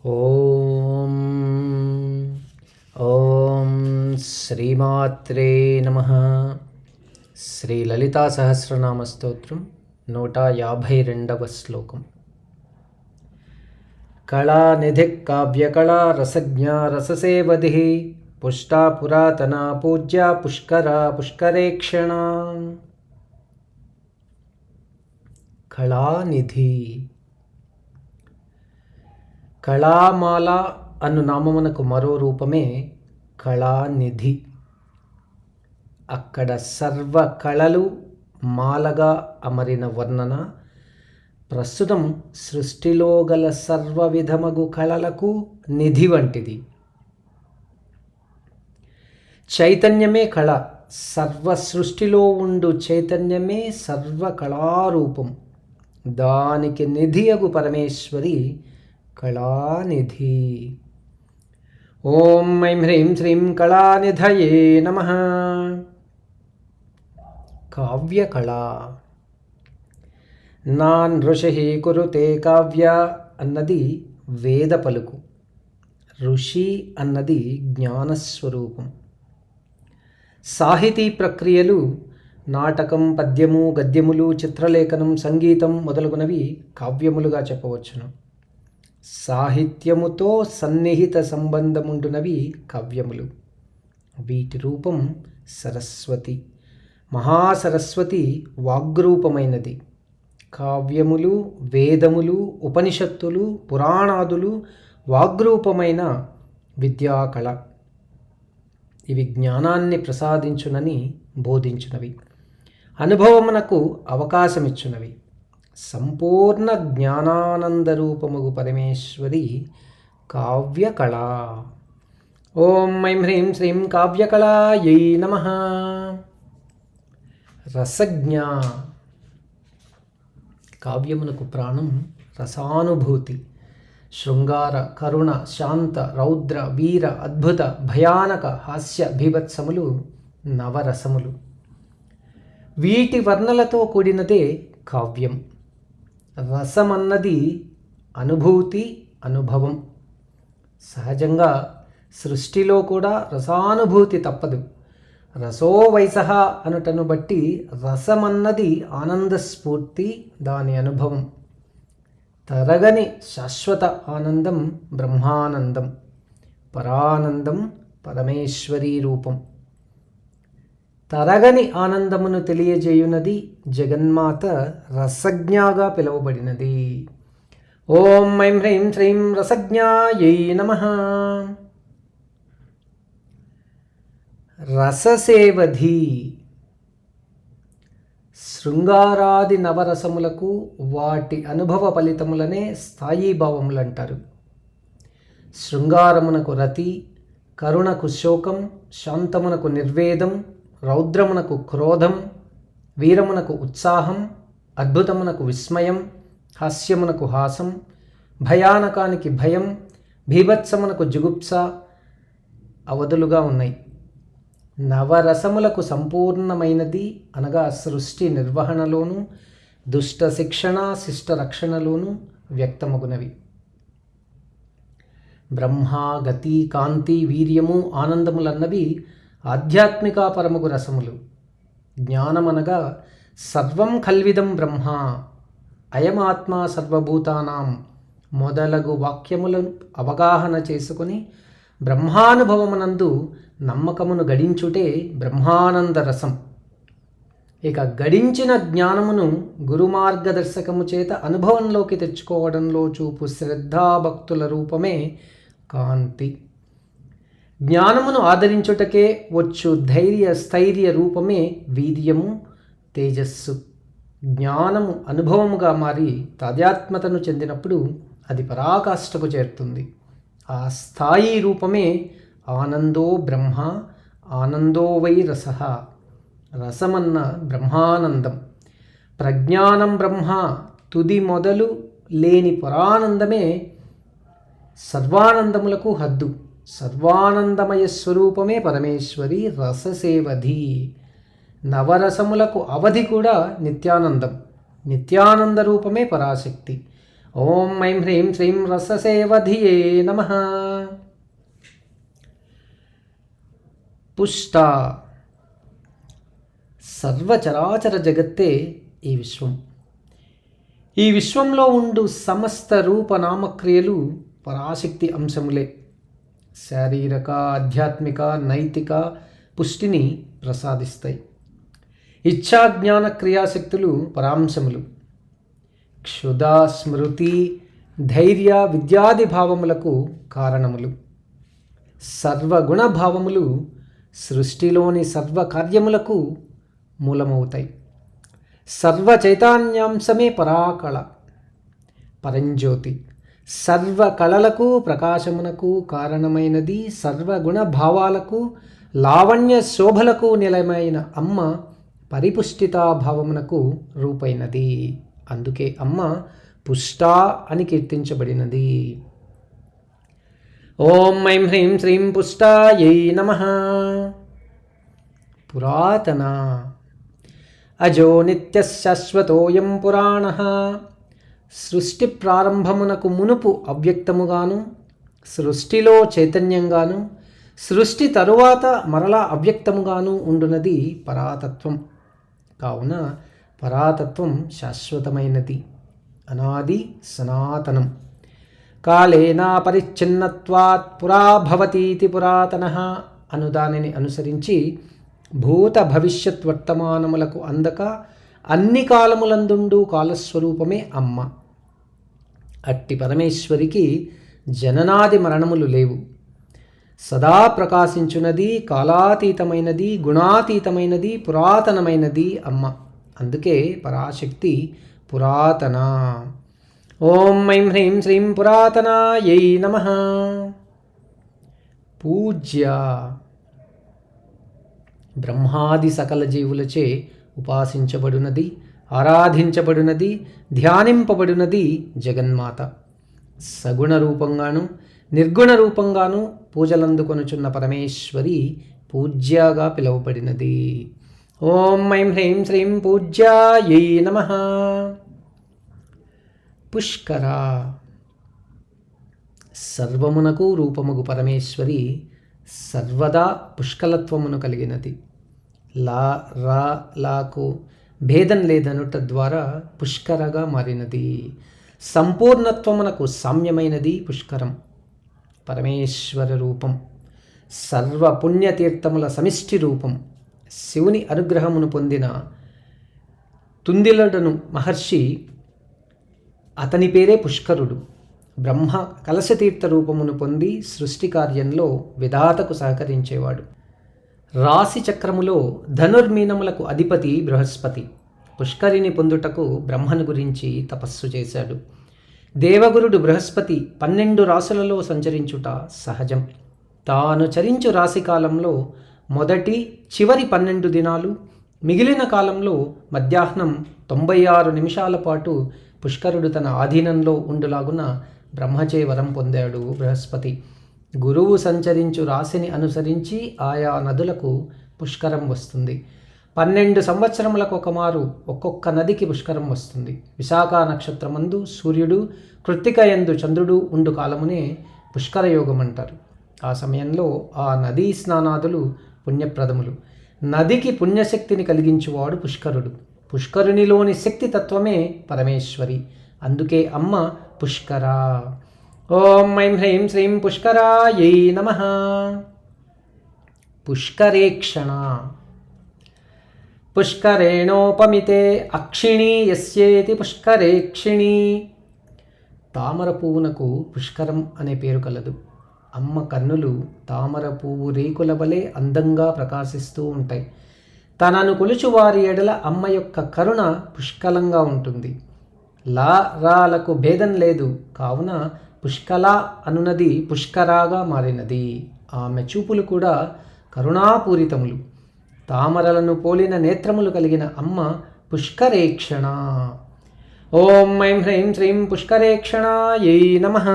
ఓం ఓం శ్రీమాత్రే నమః. శ్రీ లలితా సహస్రనామ స్తోత్రం 152వ శ్లోకం. కళానిధి కావ్యకళా రసజ్ఞా రససేవధిః పుష్టా పురాతనా పూజ్య పుష్కరా పుష్కరేక్షణ. కళానిధి, కళామాల అను నామమునకు మరో రూపమే కళానిధి. అక్కడ సర్వ కళలు మాలగా అమరిన వర్ణన ప్రస్తుతం సృష్టిలో గల సర్వ విధమగు కళలకు నిధి వంటిది. చైతన్యమే కళ, సర్వ సృష్టిలో ఉండు చైతన్యమే సర్వ కళారూపం. దానికి నిధియగు పరమేశ్వరి కళానిధి. ఓం ఐం హ్రీం శ్రీం కళానిధయే నమః. కావ్యకళ. నాన్ ఋషి కురుతే కావ్య అన్నది వేద పలుకు. ఋషి అన్నది జ్ఞానస్వరూపం. సాహితీ ప్రక్రియలు నాటకం, పద్యము, గద్యములు, చిత్రలేఖనం, సంగీతం మొదలగునవి కావ్యములుగా చెప్పవచ్చును. సాహిత్యముతో సన్నిహిత సంబంధముండునవి కావ్యములు. వీటి రూపం సరస్వతి. మహాసరస్వతి వాగ్రూపమైనది. కావ్యములు, వేదములు, ఉపనిషత్తులు, పురాణాదులు వాగ్రూపమైన విద్యాకళ. ఇవి జ్ఞానాన్ని ప్రసాదించునని బోధించునవి, అనుభవమునకు అవకాశమిచ్చునవి. సంపూర్ణ జ్ఞానానందరూపముగు పరమేశ్వరి కావ్యకళ. ఓం ఐం హ్రీం శ్రీం కావ్యకళాయై నమః. రసజ్ఞ. కావ్యమునకు ప్రాణం రసానుభూతి. శృంగార, కరుణ, శాంత, రౌద్ర, వీర, అద్భుత, భయానక, హాస్య, భీభత్సములు నవరసములు. వీటి వర్ణలతో కూడినదే కావ్యం. రసమన్నది అనుభూతి, అనుభవం. సహజంగా సృష్టిలో కూడా రసానుభూతి తప్పదు. రసో వయసః అనుటను బట్టి రసమన్నది ఆనందస్ఫూర్తి, దాని అనుభవం. తరగని శాశ్వత ఆనందం బ్రహ్మానందం, పరానందం పరమేశ్వరీ రూపం. తరగని ఆనందమును తెలియజేయునది జగన్మాత రసజ్ఞగా పిలువబడినది. ఓం ఐం హ్రీం శ్రీం రసజ్ఞాయై నమః. రససేవధి. శృంగారాది నవరసములకు వాటి అనుభవ ఫలితములనే స్థాయీభావములు అంటారు. శృంగారమునకు రతి, కరుణకు శోకం, శాంతమునకు నిర్వేదం, రౌద్రమునకు క్రోధం, వీరమునకు ఉత్సాహం, అద్భుతమునకు విస్మయం, హాస్యమునకు హాసం, భయానకానికి భయం, భీభత్సమునకు జుగుప్స అవధులుగా ఉన్నాయి. నవరసములకు సంపూర్ణమైనది అనగా సృష్టి నిర్వహణలోను, దుష్ట శిక్షణ, శిష్ట రక్షణలోను వ్యక్తమగునవి. బ్రహ్మ, గతి, కాంతి, వీర్యము, ఆనందములన్నవి ఆధ్యాత్మిక పరమగు రసములు. జ్ఞానమనగా సర్వం కల్విదం బ్రహ్మ, అయమాత్మ సర్వభూతానాం మొదలగు వాక్యములను అవగాహన చేసుకొని బ్రహ్మానుభవమునందు నమ్మకమును గడించుటే బ్రహ్మానంద రసం. ఇక గడించిన జ్ఞానమును గురుమార్గదర్శకము చేత అనుభవంలోకి తెచ్చుకోవడంలో చూపు శ్రద్ధాభక్తుల రూపమే కాంతి. జ్ఞానమును ఆదరించుటకే వచ్చు ధైర్య స్థైర్య రూపమే వీర్యము, తేజస్సు. జ్ఞానము అనుభవముగా మారి తాదాత్మ్యతను చెందినప్పుడు అది పరాకాష్ఠకు చేరుతుంది. ఆ స్థాయి రూపమే ఆనందో బ్రహ్మ, ఆనందో వై రసః. రసమన్న బ్రహ్మానందం. ప్రజ్ఞానం బ్రహ్మ, తుది మొదలు లేని పరానందమే సర్వానందములకు హద్దు. సర్వానందమయ స్వరూపమే పరమేశ్వరి రససేవధి. నవరసములకు అవధి కూడా నిత్యానందం. నిత్యానంద రూపమే పరాశక్తి. ఓం ఐం హ్రీం శ్రీం రససేవధియే నమః. పుష్ట. సర్వచరాచర జగత్తే ఈ విశ్వం. ఈ విశ్వంలో ఉండు సమస్త రూపనామక్రియలు పరాశక్తి అంశములే. శారీరక, ఆధ్యాత్మిక, నైతిక పుష్టిని ప్రసాదిస్తాయి. ఇచ్ఛాజ్ఞాన క్రియాశక్తులు పరాంశములు. క్షుధ, స్మృతి, ధైర్య, విద్యాది భావములకు కారణములు. సర్వగుణ భావములు సృష్టిలోని సర్వ కార్యములకు మూలమవుతాయి. సర్వ చైతన్యాంశమే పరాకళ, పరంజ్యోతి. సర్వ కళలకు, ప్రకాశమునకు కారణమైనది, సర్వగుణ భావాలకు, లావణ్య శోభలకు నిలయమైన అమ్మ పరిపుష్టితాభావమునకు రూపైనది. అందుకే అమ్మ పుష్ట అని కీర్తించబడినది. ఓం ఐం హ్రీం శ్రీం పుష్టాయై నమః. పురాతన. అజో నిత్య శాశ్వతోయం పురాణః. సృష్టి ప్రారంభమునకు మునుపు అవ్యక్తముగాను, సృష్టిలో చైతన్యంగాను, సృష్టి తరువాత మరలా అవ్యక్తముగాను ఉండునది పరాతత్వం. కావున పరాతత్వం శాశ్వతమైనది, అనాది, సనాతనం. కాలేన పరిచ్ఛిన్నత్వాత్ పురా భవతీతి పురాతనః అను దానిని అనుసరించి భూత భవిష్యత్ వర్తమానములకు అందక అన్ని కాలములందుండు కాలస్వరూపమే అమ్మ. అట్టి పరమేశ్వరికి జననాది మరణములు లేవు. సదా ప్రకాశించున్నది, కాలాతీతమైనది, గుణాతీతమైనది, పురాతనమైనది అమ్మ. అందుకే పరాశక్తి పురాతన. ఓం ఐం హ్రీం శ్రీం పురాతనాయై నమః. పూజ్య. బ్రహ్మాది సకల జీవులచే ఉపాసించబడినది, ఆరాధించబడినది, ధ్యానింపబడినది జగన్మాత. సగుణ రూపంగాను, నిర్గుణ రూపంగాను పూజలందుకొనుచున్న పరమేశ్వరి పూజ్యగా పిలువబడినది. ఓం ఐం హ్రీం శ్రీం పూజ్యాయై నమః. పుష్కర. సర్వమునకు రూపముగు పరమేశ్వరి సర్వదా పుష్కలత్వమును కలిగినది. లా రా లాకు భేదం లేదనుట ద్వారా పుష్కరగా మారినది. సంపూర్ణత్వమునకు సామ్యమైనది పుష్కరం. పరమేశ్వర రూపం, సర్వ పుణ్యతీర్థముల సమిష్టి రూపం. శివుని అనుగ్రహమును పొందిన తుందిలడను మహర్షి, అతని పేరే పుష్కరుడు. బ్రహ్మ కలశతీర్థ రూపమును పొంది సృష్టి కార్యంలో విధాతకు సహకరించేవాడు. రాశి చక్రములో ధనుర్మీనములకు అధిపతి బృహస్పతి. పుష్కరిని పొందుటకు బ్రహ్మను గురించి తపస్సు చేశాడు. దేవగురుడు బృహస్పతి 12 రాశులలో సంచరించుట సహజం. తాను చరించు రాశికాలంలో మొదటి, చివరి 12 దినాలు, మిగిలిన కాలంలో మధ్యాహ్నం 96 నిమిషాల పాటు పుష్కరుడు తన ఆధీనంలో ఉండులాగున బ్రహ్మచే వరం పొందాడు బృహస్పతి. గురువు సంచరించు రాశిని అనుసరించి ఆయా నదులకు పుష్కరం వస్తుంది. 12 సంవత్సరములకు ఒకమారు ఒక్కొక్క నదికి పుష్కరం వస్తుంది. విశాఖ నక్షత్రమందు సూర్యుడు, కృత్తిక యందు చంద్రుడు ఉండు కాలమునే పుష్కర యోగం అంటారు. ఆ సమయంలో ఆ నదీ స్నానాదులు పుణ్యప్రదములు. నదికి పుణ్యశక్తిని కలిగించువాడు పుష్కరుడు. పుష్కరునిలోని శక్తి తత్వమే పరమేశ్వరి. అందుకే అమ్మ పుష్కర. ఓం ఐం హ్రీం శ్రీం పుష్కరాయై నమః. పుష్కరేక్షణ. పుష్కరేణోపమితే అక్షిణీ యస్యేతి పుష్కరేక్షిణీ. తామర పువ్వునకు పుష్కరం అనే పేరు కలదు. అమ్మ కన్నులు తామర పువ్వు రేకుల వలె అందంగా ప్రకాశిస్తూ ఉంటాయి. తనను కొలుచు వారి ఎడల అమ్మ యొక్క కరుణ పుష్కలంగా ఉంటుంది. లా రాలకు భేదం లేదు, కావున పుష్కల అనునది పుష్కరాగా మారినది. ఆమె చూపులు కూడా కరుణాపూరితములు. తామరలను పోలిన నేత్రములు కలిగిన అమ్మ పుష్కరేక్షణ. ఓం ఐం హ్రీం శ్రీం పుష్కరేక్షణాయై నమః.